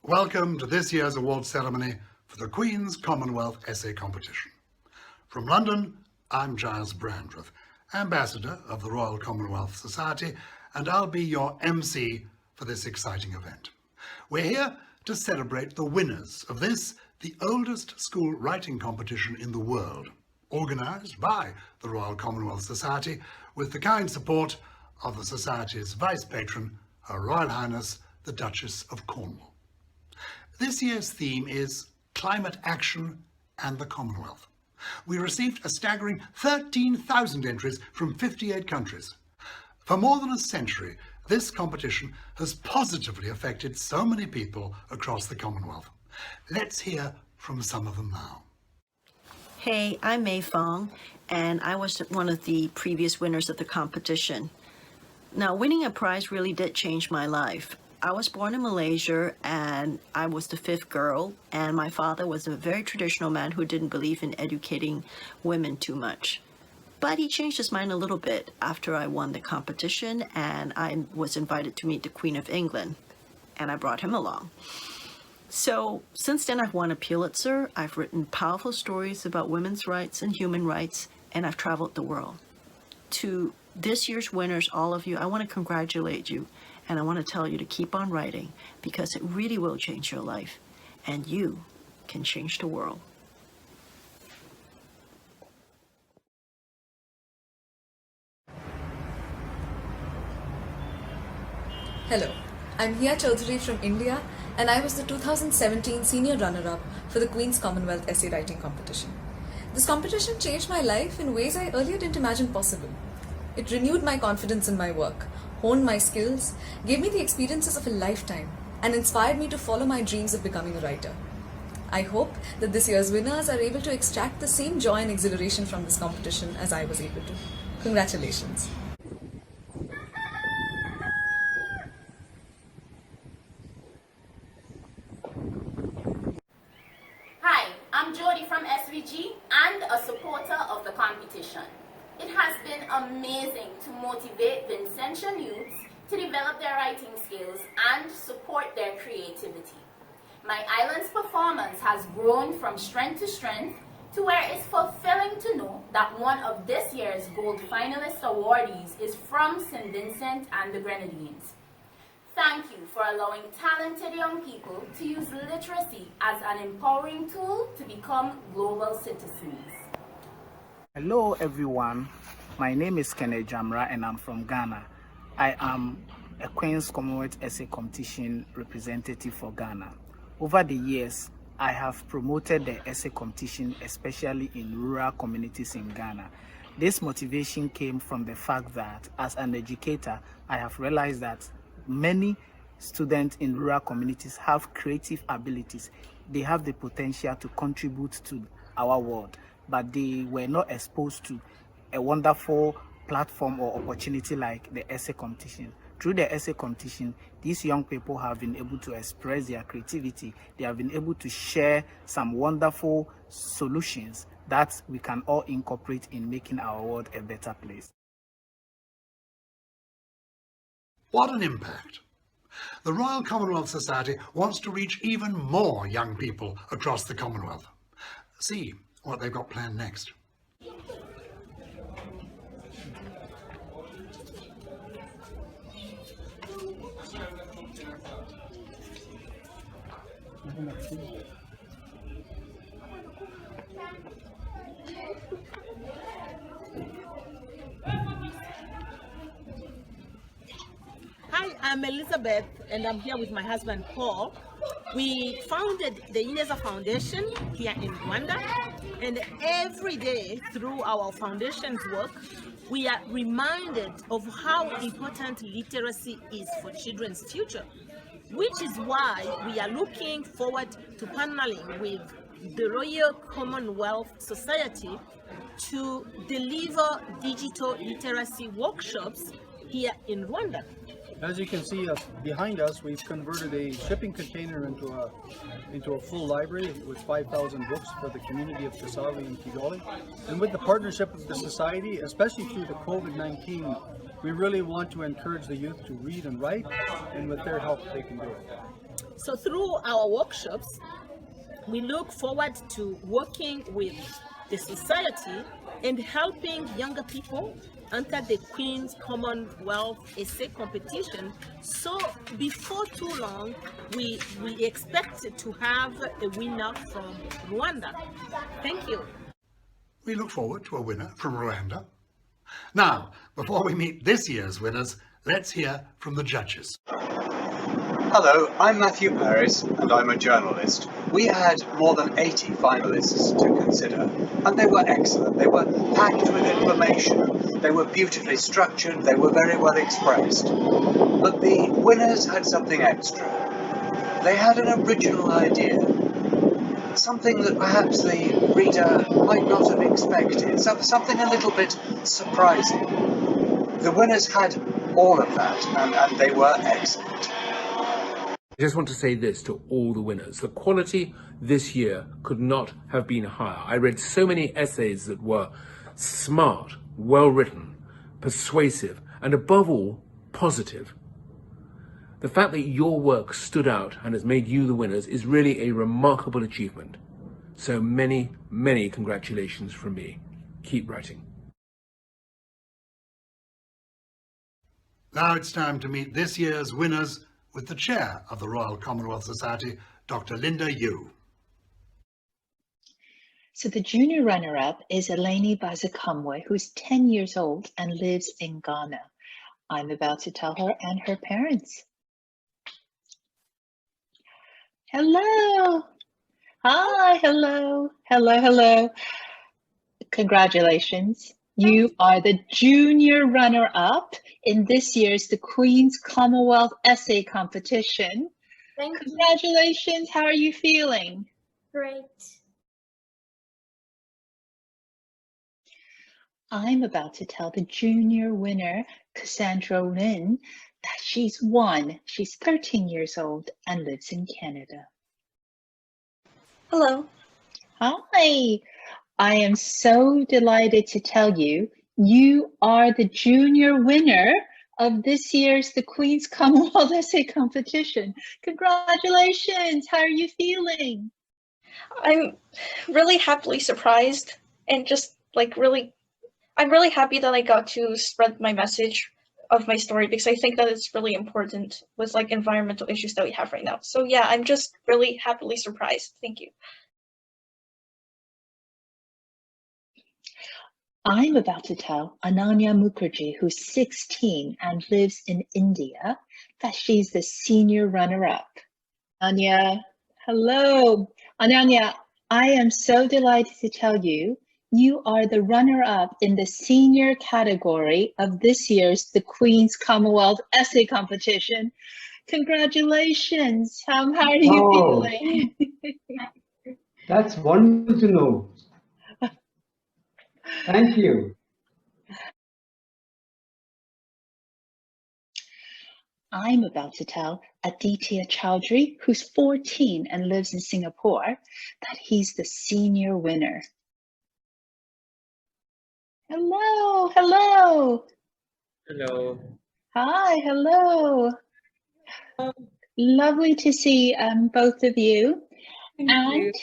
Welcome to this year's awards ceremony for the Queen's Commonwealth Essay Competition. From London, I'm Gyles Brandreth, Ambassador of the Royal Commonwealth Society, and I'll be your MC for this exciting event. We're here to celebrate the winners of this, the oldest school writing competition in the world, organised by the Royal Commonwealth Society with the kind support of the Society's Vice-Patron, Her Royal Highness, the Duchess of Cornwall. This year's theme is Climate Action and the Commonwealth. We received a staggering 13,000 entries from 58 countries. For more than a century, this competition has positively affected so many people across the Commonwealth. Let's hear from some of them now. Hey, I'm Mae Phong, and I was one of the previous winners of the competition. Now, winning a prize really did change my life. I was born in Malaysia, and I was the fifth girl, and my father was a very traditional man who didn't believe in educating women too much. But he changed his mind a little bit after I won the competition, and I was invited to meet the Queen of England, and I brought him along. So since then, I've won a Pulitzer, I've written powerful stories about women's rights and human rights, and I've traveled the world. To this year's winners, all of you, I want to congratulate you. And I want to tell you to keep on writing, because it really will change your life, and you can change the world. Hello, I'm Hiya Chaudhary from India, and I was the 2017 Senior Runner-Up for the Queen's Commonwealth Essay Writing Competition. This competition changed my life in ways I earlier didn't imagine possible. It renewed my confidence in my work, honed my skills, gave me the experiences of a lifetime, and inspired me to follow my dreams of becoming a writer. I hope that this year's winners are able to extract the same joy and exhilaration from this competition as I was able to. Congratulations. Hi, I'm Jody from SVG and a supporter of the competition. It has been amazing to motivate Vincentian youths to develop their writing skills and support their creativity. My island's performance has grown from strength to strength to where it's fulfilling to know that one of this year's gold finalist awardees is from St. Vincent and the Grenadines. Thank you for allowing talented young people to use literacy as an empowering tool to become global citizens. Hello everyone, my name is Kenneth Jamra and I'm from Ghana. I am a Queen's Commonwealth Essay Competition representative for Ghana. Over the years, I have promoted the essay competition, especially in rural communities in Ghana. This motivation came from the fact that as an educator, I have realized that many students in rural communities have creative abilities. They have the potential to contribute to our world, but they were not exposed to a wonderful platform or opportunity like the essay competition. Through the essay competition, these young people have been able to express their creativity. They have been able to share some wonderful solutions that we can all incorporate in making our world a better place. What an impact! The Royal Commonwealth Society wants to reach even more young people across the Commonwealth. See what they've got planned next. Hi, I'm Elizabeth, and I'm here with my husband Paul. We founded the UNESA Foundation here in Rwanda, and every day through our foundation's work, we are reminded of how important literacy is for children's future, which is why we are looking forward to partnering with the Royal Commonwealth Society to deliver digital literacy workshops here in Rwanda. As you can see behind us, we've converted a shipping container into a full library with 5,000 books for the community of Kisaali and Kigali. And with the partnership of the Society, especially through the COVID-19, we really want to encourage the youth to read and write, and with their help they can do it. So through our workshops, we look forward to working with the society and helping younger people enter the Queen's Commonwealth essay competition. So before too long, we expect to have a winner from Rwanda. Thank you. We look forward to a winner from Rwanda. Now, before we meet this year's winners, let's hear from the judges. Hello, I'm Matthew Paris and I'm a journalist. We had more than 80 finalists to consider and they were excellent. They were packed with information, they were beautifully structured, they were very well expressed. But the winners had something extra. They had an original idea, something that perhaps the reader might not have expected, something a little bit surprising. The winners had all of that and they were excellent. I just want to say this to all the winners. The quality this year could not have been higher. I read so many essays that were smart, well-written, persuasive, and above all, positive. The fact that your work stood out and has made you the winners is really a remarkable achievement. So many, many congratulations from me. Keep writing. Now it's time to meet this year's winners with the chair of the Royal Commonwealth Society, Dr. Linda Yu. So the junior runner-up is Eleni Bazakamwe, who's 10 years old and lives in Ghana. I'm about to tell her and her parents. Hello. Hi, hello. Hello, hello. Congratulations. You are the junior runner-up in this year's the Queen's Commonwealth Essay Competition. Thank you. Congratulations. How are you feeling? Great. I'm about to tell the junior winner, Cassandra Lynn, that she's won. She's 13 years old and lives in Canada. Hello. Hi. I am so delighted to tell you, you are the junior winner of this year's the Queen's Commonwealth Essay Competition. Congratulations. How are you feeling? I'm really happily surprised and just like I'm really happy that I got to spread my message of my story because I think that it's really important with like environmental issues that we have right now. So yeah, I'm just really happily surprised. Thank you. I'm about to tell Ananya Mukherjee, who's 16 and lives in India, that she's the senior runner-up. Ananya, hello. Ananya, I am so delighted to tell you, you are the runner-up in the senior category of this year's the Queen's Commonwealth Essay Competition. Congratulations. How are you feeling? That's wonderful to know. Thank you. I'm about to tell Aditya Chowdhury, who's 14 and lives in Singapore, that he's the senior winner. Hello, hello. Hello. Hi, hello. Lovely to see both of you. Thank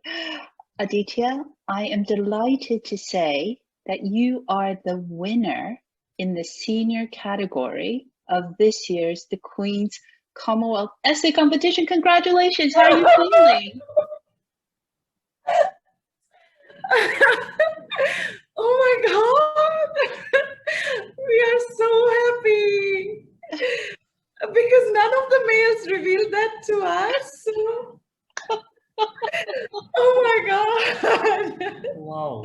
you. Aditya, I am delighted to say that you are the winner in the senior category of this year's the Queen's Commonwealth Essay Competition. Congratulations. How are you feeling? Oh my God. We are so happy because none of the males revealed that to us. Oh my God. Wow.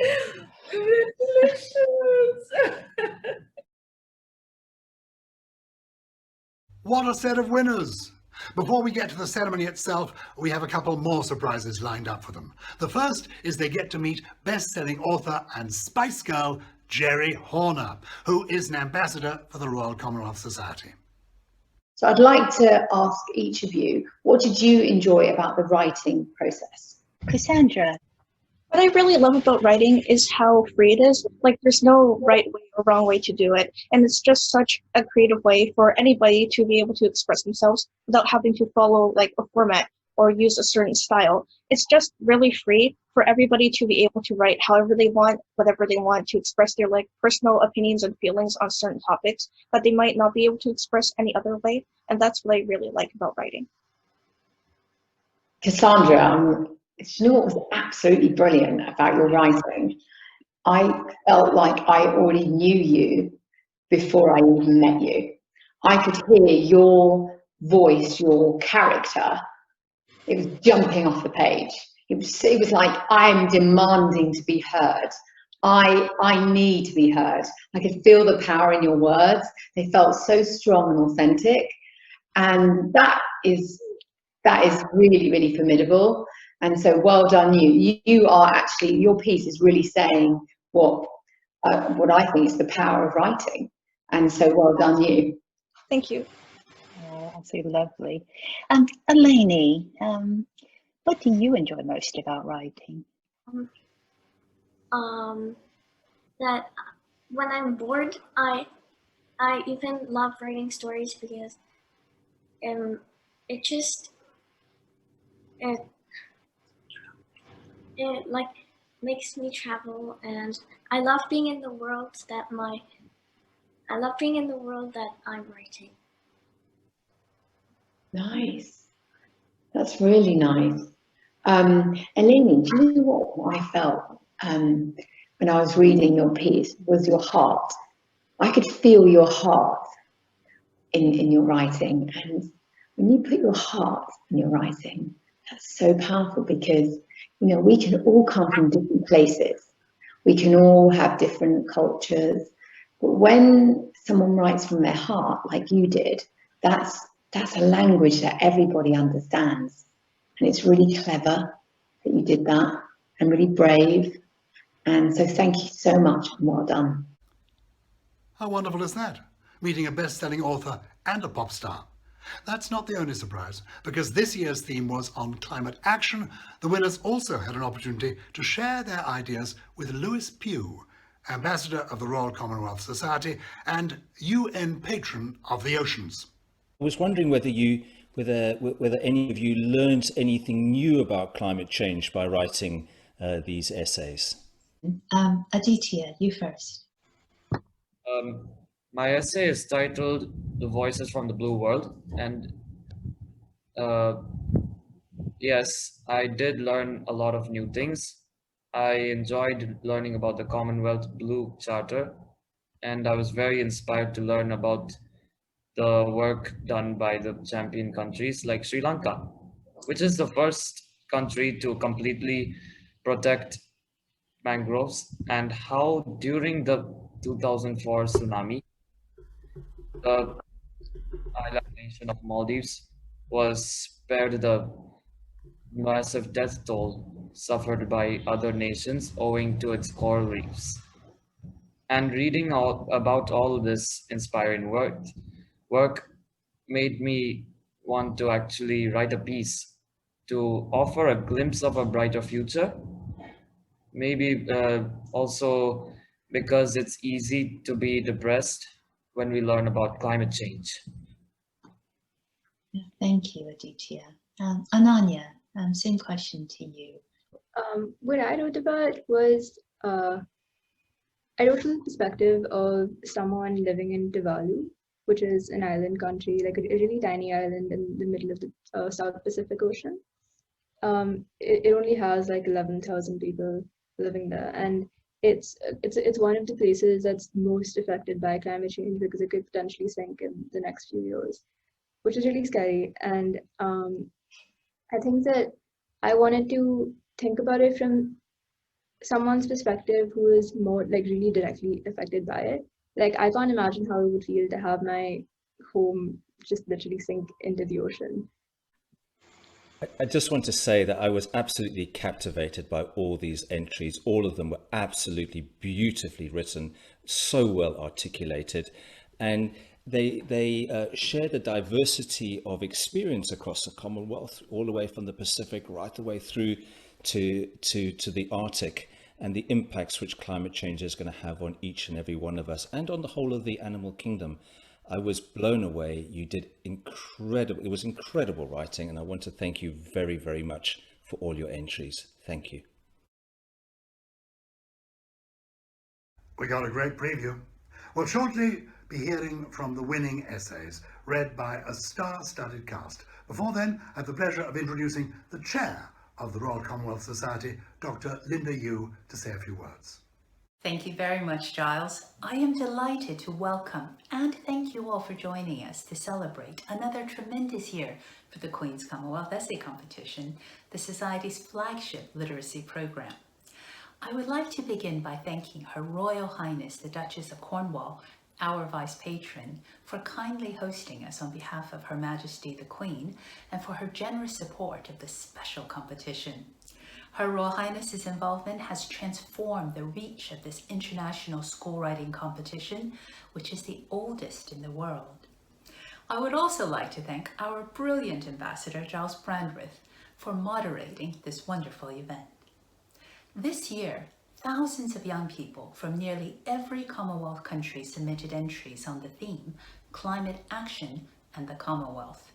Congratulations. What a set of winners! Before we get to the ceremony itself, we have a couple more surprises lined up for them. The first is they get to meet best-selling author and Spice Girl, Geri Horner, who is an ambassador for the Royal Commonwealth Society. So I'd like to ask each of you, what did you enjoy about the writing process? Cassandra. What I really love about writing is how free it is. Like, there's no right way or wrong way to do it. And it's just such a creative way for anybody to be able to express themselves without having to follow like a format or use a certain style. It's just really free for everybody to be able to write however they want, whatever they want, to express their like personal opinions and feelings on certain topics that they might not be able to express any other way. And that's what I really like about writing. Cassandra, you know what was absolutely brilliant about your writing? I felt like I already knew you before I even met you. I could hear your voice, your character. It was jumping off the page. It was like, I'm demanding to be heard. I need to be heard. I could feel the power in your words. They felt so strong and authentic. And that is really, really formidable. And so well done you. You are actually, your piece is really saying what I think is the power of writing. And so well done you. Thank you. Oh, absolutely lovely. Eleni, what do you enjoy most about writing? That when I'm bored, I even love writing stories because it like makes me travel, and I love being in the world that I'm writing. Nice. That's really nice. Eleni, do you know what I felt when I was reading your piece was your heart. I could feel your heart in your writing. And when you put your heart in your writing, that's so powerful because, you know, we can all come from different places. We can all have different cultures. But when someone writes from their heart, like you did, that's a language that everybody understands. And it's really clever that you did that and really brave. And so thank you so much and well done. How wonderful is that? Meeting a best-selling author and a pop star. That's not the only surprise, because this year's theme was on climate action. The winners also had an opportunity to share their ideas with Louis Pugh, Ambassador of the Royal Commonwealth Society and UN Patron of the Oceans. I was wondering whether any of you learned anything new about climate change by writing these essays. Aditya, you first. My essay is titled "The Voices from the Blue World," and yes, I did learn a lot of new things. I enjoyed learning about the Commonwealth Blue Charter, and I was very inspired to learn about the work done by the champion countries like Sri Lanka, which is the first country to completely protect mangroves, and how during the 2004 tsunami, the island nation of Maldives was spared the massive death toll suffered by other nations owing to its coral reefs. And reading about all this inspiring work made me want to actually write a piece to offer a glimpse of a brighter future. Maybe also because it's easy to be depressed when we learn about climate change. Thank you, Aditya. Ananya, same question to you. What I wrote about was, I wrote from the perspective of someone living in Tuvalu, which is an island country, like a really tiny island in the middle of the South Pacific Ocean. It only has like 11,000 people living there, and it's one of the places that's most affected by climate change because it could potentially sink in the next few years, which is really scary. And I think that I wanted to think about it from someone's perspective who is more like really directly affected by it. Like, I can't imagine how it would feel to have my home just literally sink into the ocean. I just want to say that I was absolutely captivated by all these entries. All of them were absolutely beautifully written, so well articulated. And they share the diversity of experience across the Commonwealth, all the way from the Pacific right the way through to the Arctic, and the impacts which climate change is going to have on each and every one of us and on the whole of the animal kingdom. I was blown away. You did incredible. It was incredible writing, and I want to thank you very, very much for all your entries. Thank you. We got a great preview. We'll shortly be hearing from the winning essays, read by a star-studded cast. Before then, I have the pleasure of introducing the chair of the Royal Commonwealth Society, Dr. Linda Yu, to say a few words. Thank you very much, Gyles. I am delighted to welcome and thank you all for joining us to celebrate another tremendous year for the Queen's Commonwealth Essay Competition, the Society's flagship literacy program. I would like to begin by thanking Her Royal Highness the Duchess of Cornwall, our Vice-Patron, for kindly hosting us on behalf of Her Majesty the Queen and for her generous support of this special competition. Her Royal Highness's involvement has transformed the reach of this international school writing competition, which is the oldest in the world. I would also like to thank our brilliant ambassador, Gyles Brandreth, for moderating this wonderful event. This year, thousands of young people from nearly every Commonwealth country submitted entries on the theme, Climate Action and the Commonwealth.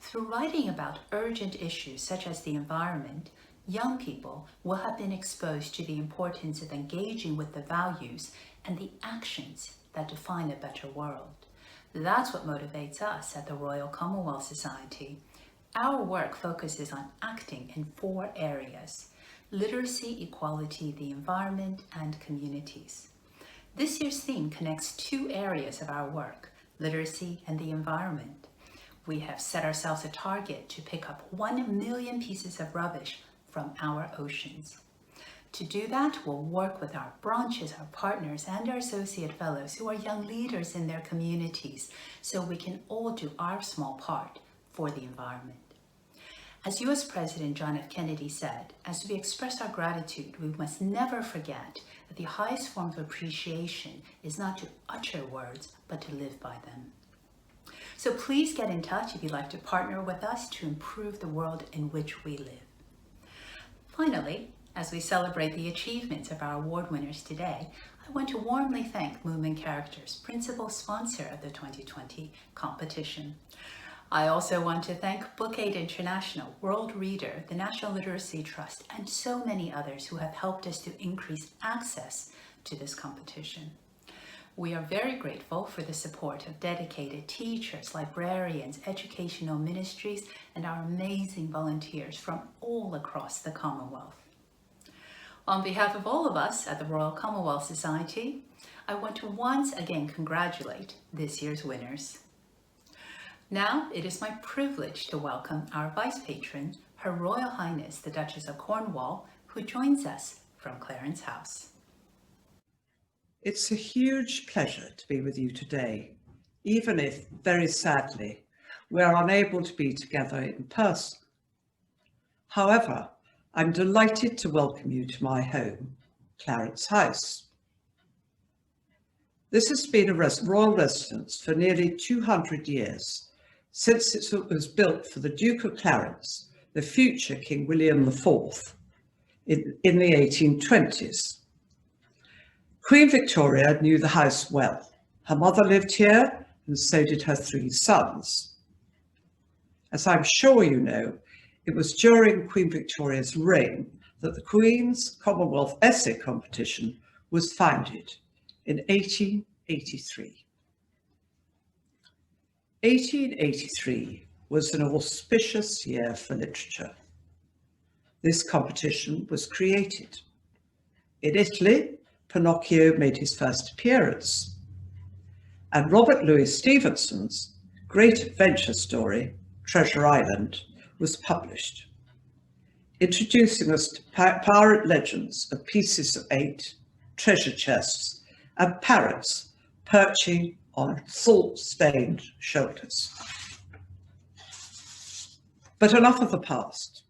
Through writing about urgent issues such as the environment, young people will have been exposed to the importance of engaging with the values and the actions that define a better world. That's what motivates us at the Royal Commonwealth Society. Our work focuses on acting in 4 areas: literacy, equality, the environment, and communities. This year's theme connects 2 areas of our work, literacy and the environment. We have set ourselves a target to pick up 1 million pieces of rubbish from our oceans. To do that, we'll work with our branches, our partners, and our associate fellows who are young leaders in their communities, so we can all do our small part for the environment. As US President John F. Kennedy said, as we express our gratitude, we must never forget that the highest form of appreciation is not to utter words, but to live by them. So please get in touch if you'd like to partner with us to improve the world in which we live. Finally, as we celebrate the achievements of our award winners today, I want to warmly thank Movement Characters, principal sponsor of the 2020 competition. I also want to thank Bookaid International, World Reader, the National Literacy Trust, and so many others who have helped us to increase access to this competition. We are very grateful for the support of dedicated teachers, librarians, educational ministries, and our amazing volunteers from all across the Commonwealth. On behalf of all of us at the Royal Commonwealth Society, I want to once again congratulate this year's winners. Now it is my privilege to welcome our Vice-Patron, Her Royal Highness the Duchess of Cornwall, who joins us from Clarence House. It's a huge pleasure to be with you today, even if, very sadly, we are unable to be together in person. However, I'm delighted to welcome you to my home, Clarence House. This has been a royal residence for nearly 200 years, since it was built for the Duke of Clarence, the future King William IV, in the 1820s. Queen Victoria knew the house well. Her mother lived here, and so did her 3 sons. As I'm sure you know, it was during Queen Victoria's reign that the Queen's Commonwealth Essay Competition was founded in 1883. 1883 was an auspicious year for literature. This competition was created. In Italy, Pinocchio made his first appearance, and Robert Louis Stevenson's great adventure story, Treasure Island, was published, introducing us to pirate legends of pieces of 8, treasure chests, and parrots perching on salt-stained shoulders. But enough of the past.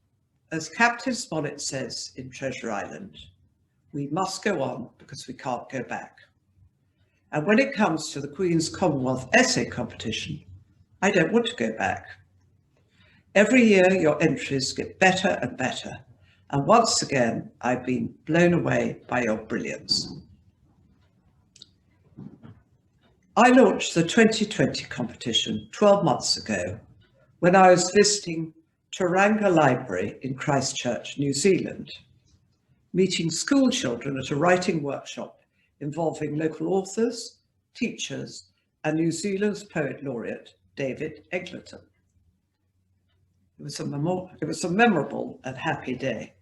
As Captain Smollett says in Treasure Island, we must go on because we can't go back. And when it comes to the Queen's Commonwealth essay competition, I don't want to go back. Every year your entries get better and better. And once again, I've been blown away by your brilliance. I launched the 2020 competition 12 months ago when I was visiting Tauranga Library in Christchurch, New Zealand, meeting school children at a writing workshop involving local authors, teachers, and New Zealand's poet laureate, David Eglinton. It was a memorable and happy day.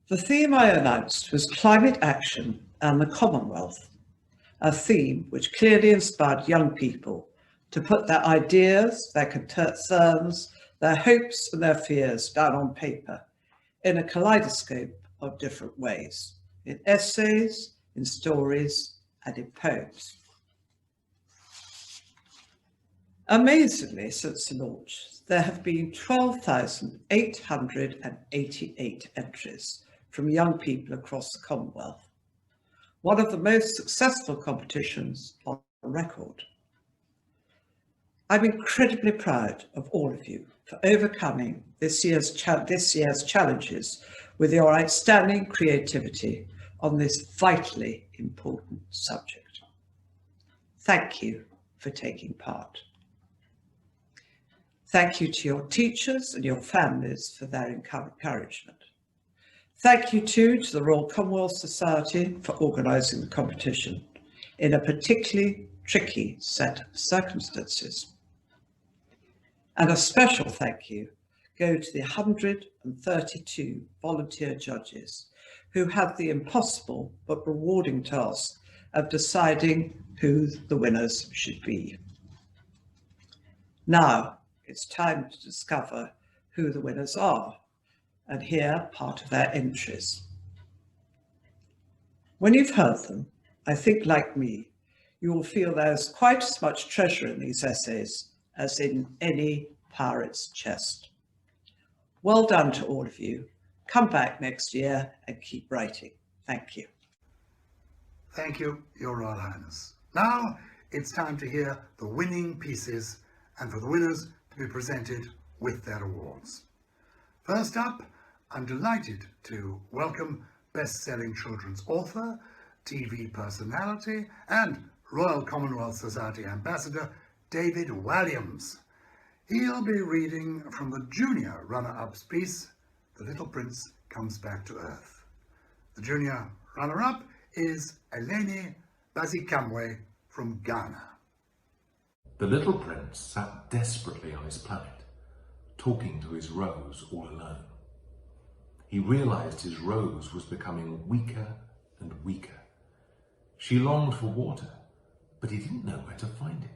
The theme I announced was climate action and the Commonwealth, a theme which clearly inspired young people to put their ideas, their concerns, their hopes and their fears down on paper in a kaleidoscope of different ways, in essays, in stories, and in poems. Amazingly, since the launch, there have been 12,888 entries from young people across the Commonwealth, one of the most successful competitions on record. I'm incredibly proud of all of you for overcoming this year's challenges with your outstanding creativity on this vitally important subject. Thank you for taking part. Thank you to your teachers and your families for their encouragement. Thank you too to the Royal Commonwealth Society for organising the competition in a particularly tricky set of circumstances. And a special thank you go to the 132 volunteer judges who had the impossible but rewarding task of deciding who the winners should be. Now it's time to discover who the winners are and hear part of their entries. When you've heard them, I think, like me, you will feel there's quite as much treasure in these essays as in any pirate's chest. Well done to all of you. Come back next year and keep writing. Thank you. Thank you, Your Royal Highness. Now it's time to hear the winning pieces and for the winners to be presented with their awards. First up, I'm delighted to welcome best-selling children's author, TV personality, and Royal Commonwealth Society Ambassador, David Walliams. He'll be reading from the junior runner-up's piece, The Little Prince Comes Back to Earth. The junior runner-up is Eleni Bazikamwe from Ghana. The little prince sat desperately on his planet, talking to his rose all alone. He realized his rose was becoming weaker and weaker. She longed for water, but he didn't know where to find it.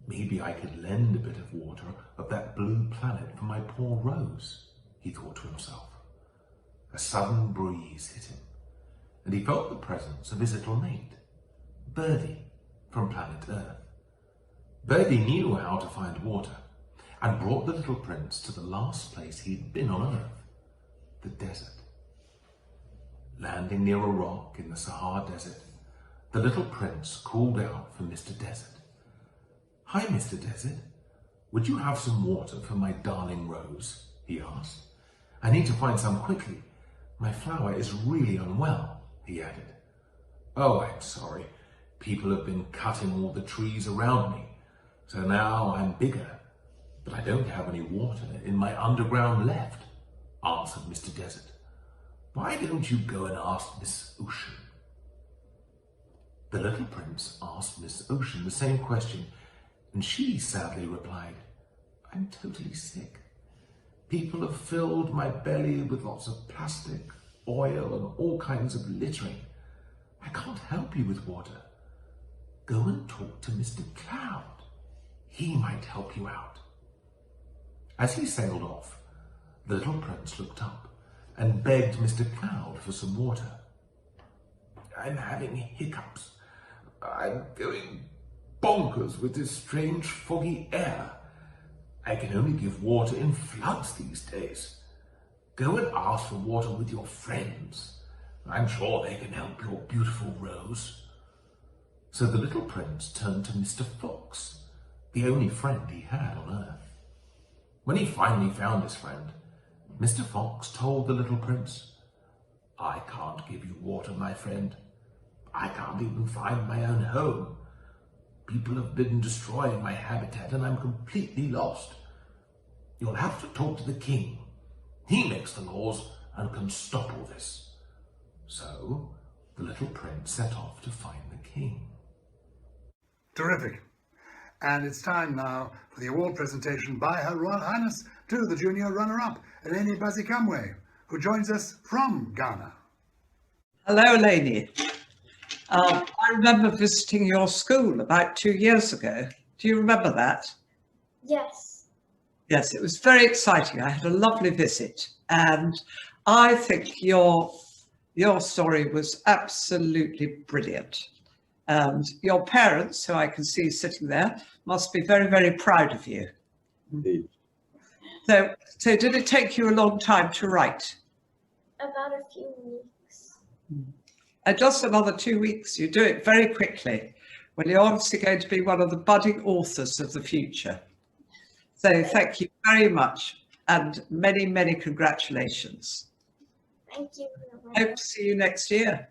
Maybe I could lend a bit of water of that blue planet for my poor rose, he thought to himself. A sudden breeze hit him, and he felt the presence of his little mate, Birdie, from planet Earth. Birdie knew how to find water, and brought the little prince to the last place he'd been on Earth, the desert. Landing near a rock in the Sahara Desert, the little prince called out for Mr. Desert. "Hi, Mr. Desert. Would you have some water for my darling rose?" he asked. "I need to find some quickly. My flower is really unwell," he added. "Oh, I'm sorry. People have been cutting all the trees around me, so now I'm bigger, but I don't have any water in my underground left," answered Mr. Desert. "Why don't you go and ask Miss Ocean?" The little prince asked Miss Ocean the same question, and she sadly replied, "I'm totally sick. People have filled my belly with lots of plastic, oil, and all kinds of littering. I can't help you with water. Go and talk to Mr. Cloud. He might help you out." As he sailed off, the little prince looked up and begged Mr. Cloud for some water. "I'm having hiccups. I'm going bonkers with this strange foggy air. I can only give water in floods these days. Go and ask for water with your friends. I'm sure they can help your beautiful Rose. So the little prince turned to Mr. Fox, the only friend he had on earth. When he finally found his friend, Mr. Fox told the little prince, "I can't give you water, my friend. I can't even find my own home. People have been destroying my habitat and I'm completely lost. You'll have to talk to the king. He makes the laws and can stop all this." So the little prince set off to find the king. Terrific. And it's time now for the award presentation by Her Royal Highness to the junior runner-up, Eleni Bazikamwe, who joins us from Ghana. Hello, Eleni. I remember visiting your school about 2 years ago. Do you remember that? Yes. Yes, it was very exciting. I had a lovely visit, and I think your story was absolutely brilliant. And your parents, who I can see sitting there, must be very, very proud of you. Indeed. So did it take you a long time to write? About a few weeks. Just another 2 weeks. You do it very quickly. Well, you're obviously going to be one of the budding authors of the future. So thank you very much, and many, many congratulations. Thank you. Hope to see you next year.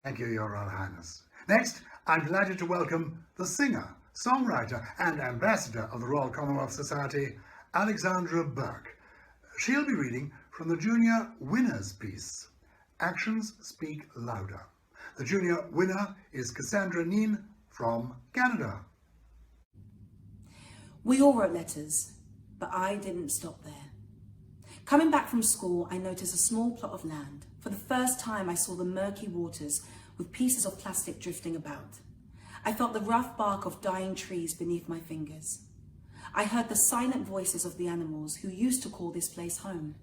Thank you, Your Royal Highness. Next, I'm delighted to welcome the singer, songwriter and ambassador of the Royal Commonwealth Society, Alexandra Burke. She'll be reading from the junior winner's piece, Actions Speak Louder. The junior winner is Cassandra Neen from Canada. We all wrote letters, but I didn't stop there. Coming back from school, I noticed a small plot of land. For the first time, I saw the murky waters with pieces of plastic drifting about. I felt the rough bark of dying trees beneath my fingers. I heard the silent voices of the animals who used to call this place home.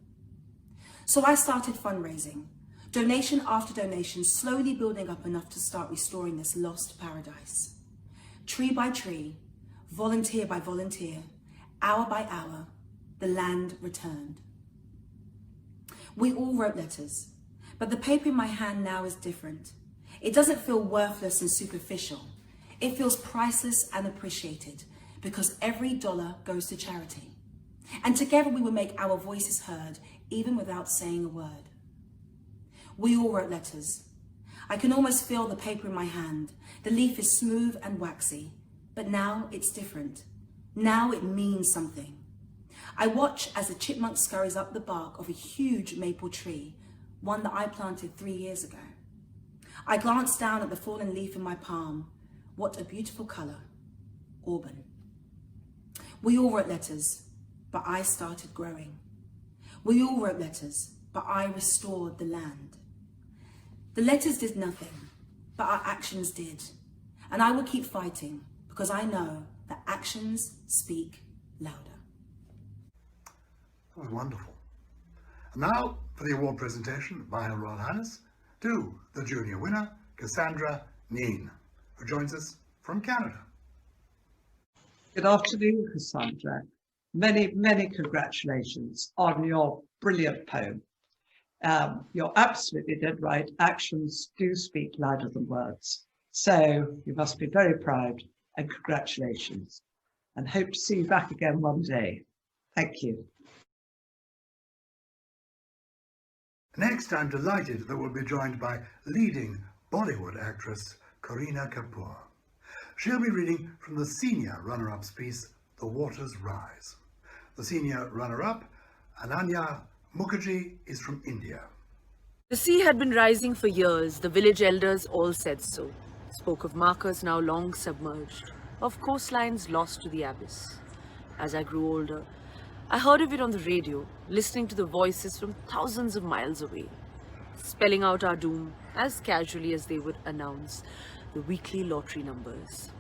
So I started fundraising, donation after donation, slowly building up enough to start restoring this lost paradise. Tree by tree, volunteer by volunteer, hour by hour, the land returned. We all wrote letters, but the paper in my hand now is different. It doesn't feel worthless and superficial. It feels priceless and appreciated because every dollar goes to charity. And together we will make our voices heard, even without saying a word. We all wrote letters. I can almost feel the paper in my hand. The leaf is smooth and waxy, but now it's different. Now it means something. I watch as a chipmunk scurries up the bark of a huge maple tree, one that I planted 3 years ago. I glance down at the fallen leaf in my palm. What a beautiful colour. Auburn. We all wrote letters, but I started growing. We all wrote letters, but I restored the land. The letters did nothing, but our actions did. And I will keep fighting because I know that actions speak louder. That was wonderful. And now for the award presentation by Her Royal Highness to the junior winner, Cassandra Neen, who joins us from Canada. Good afternoon, Cassandra. Many, many congratulations on your brilliant poem. You're absolutely dead right. Actions do speak louder than words. So you must be very proud, and congratulations. And hope to see you back again one day. Thank you. Next, I'm delighted that we'll be joined by leading Bollywood actress Karina Kapoor. She'll be reading from the senior runner-up's piece, The Waters Rise. The senior runner-up, Ananya Mukherjee, is from India. The sea had been rising for years. The village elders all said so. Spoke of markers now long submerged, of coastlines lost to the abyss. As I grew older, I heard of it on the radio, listening to the voices from thousands of miles away, spelling out our doom as casually as they would announce the weekly lottery numbers.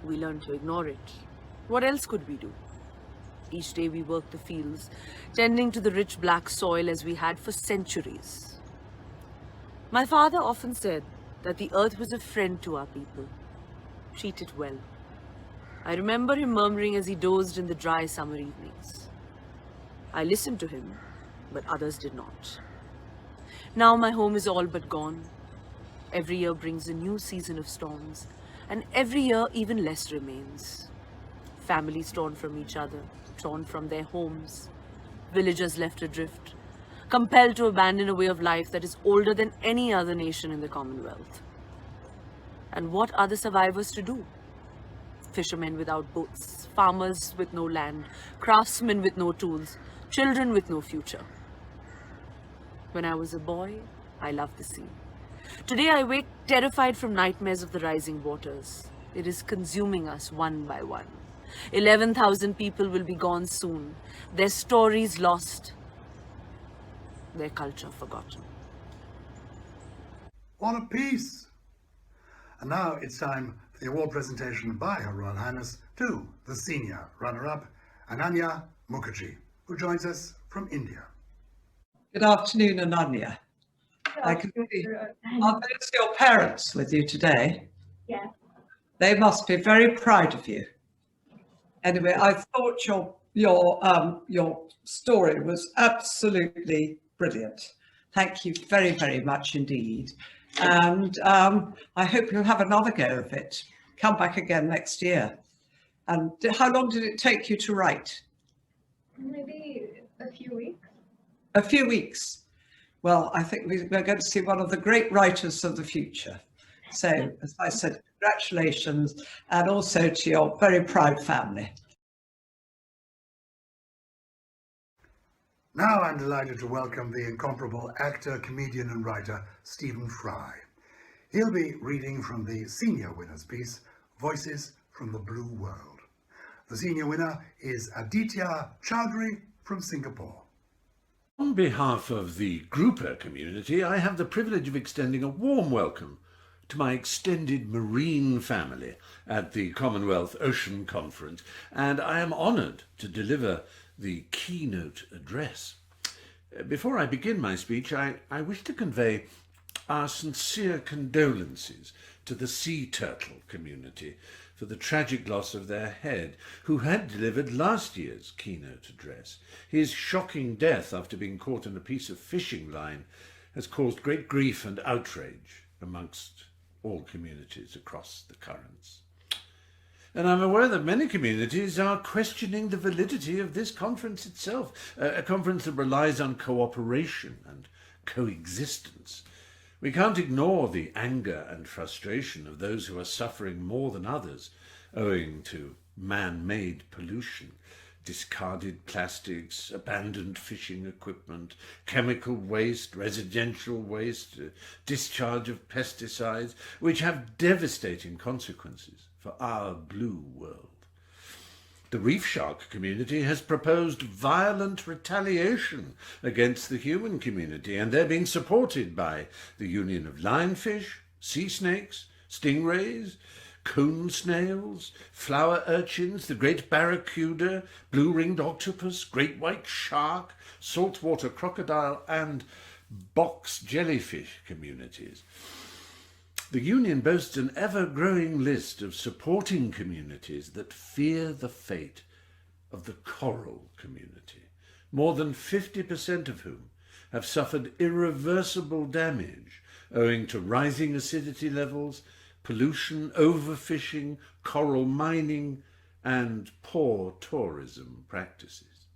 We learned to ignore it. What else could we do? Each day we worked the fields, tending to the rich black soil as we had for centuries. My father often said that the earth was a friend to our people. Treat it well. I remember him murmuring as he dozed in the dry summer evenings. I listened to him, but others did not. Now my home is all but gone. Every year brings a new season of storms, and every year even less remains. Families torn from each other, torn from their homes, villagers left adrift, compelled to abandon a way of life that is older than any other nation in the Commonwealth. And what are the survivors to do? Fishermen without boats, farmers with no land, craftsmen with no tools, children with no future. When I was a boy, I loved the sea. Today I wake terrified from nightmares of the rising waters. It is consuming us one by one. 11,000 people will be gone soon, their stories lost, their culture forgotten. What a piece! And now it's time for the award presentation by Her Royal Highness to the senior runner-up, Ananya Mukherjee, who joins us from India. Good afternoon, Ananya. I can see, are those your parents with you today? Yeah. They must be very proud of you. Anyway, I thought your story was absolutely brilliant. Thank you very, very much indeed. And I hope you'll have another go of it. Come back again next year. And how long did it take you to write? Maybe a few weeks. A few weeks. Well, I think we're going to see one of the great writers of the future. So, as I said, congratulations, and also to your very proud family. Now I'm delighted to welcome the incomparable actor, comedian and writer Stephen Fry. He'll be reading from the senior winner's piece, Voices from the Blue World. The senior winner is Aditya Chowdhury from Singapore. On behalf of the grouper community, I have the privilege of extending a warm welcome to my extended marine family at the Commonwealth Ocean Conference, and I am honoured to deliver the keynote address. Before I begin my speech, I wish to convey our sincere condolences to the sea turtle community for the tragic loss of their head, who had delivered last year's keynote address. His shocking death after being caught in a piece of fishing line has caused great grief and outrage amongst all communities across the currents. And I'm aware that many communities are questioning the validity of this conference itself, a conference that relies on cooperation and coexistence. We can't ignore the anger and frustration of those who are suffering more than others owing to man-made pollution, discarded plastics, abandoned fishing equipment, chemical waste, residential waste, discharge of pesticides, which have devastating consequences for our blue world. The reef shark community has proposed violent retaliation against the human community, and they're being supported by the Union of Lionfish, Sea Snakes, Stingrays, Coon Snails, Flower Urchins, the Great Barracuda, Blue-Ringed Octopus, Great White Shark, Saltwater Crocodile, and Box Jellyfish communities. The Union boasts an ever-growing list of supporting communities that fear the fate of the coral community, more than 50% of whom have suffered irreversible damage owing to rising acidity levels, pollution, overfishing, coral mining, and poor tourism practices.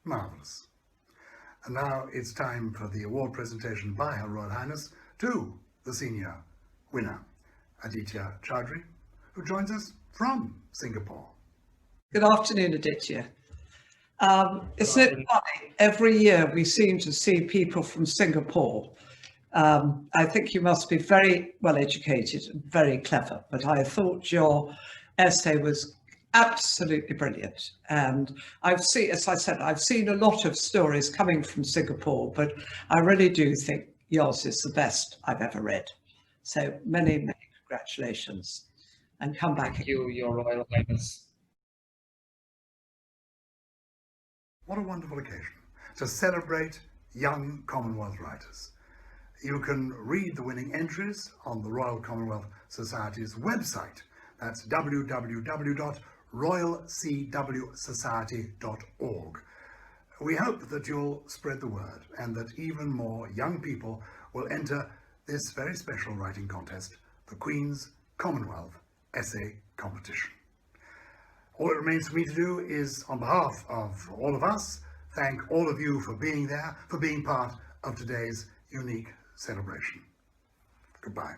Marvellous. And now it's time for the award presentation by Her Royal Highness to the senior winner, Aditya Chowdhury, who joins us from Singapore. Good afternoon, Aditya. Isn't it funny? Every year we seem to see people from Singapore. I think you must be very well educated and very clever, but I thought your essay was absolutely brilliant. And I've seen, as I said, I've seen a lot of stories coming from Singapore, but I really do think yours is the best I've ever read. So many, many congratulations, and come back. Thank you, Your Royal Highness. What a wonderful occasion to celebrate young Commonwealth writers. You can read the winning entries on the Royal Commonwealth Society's website. That's www.royalcwsociety.org. We hope that you'll spread the word and that even more young people will enter this very special writing contest, the Queen's Commonwealth Essay Competition. All it remains for me to do is, on behalf of all of us, thank all of you for being there, for being part of today's unique celebration. Goodbye.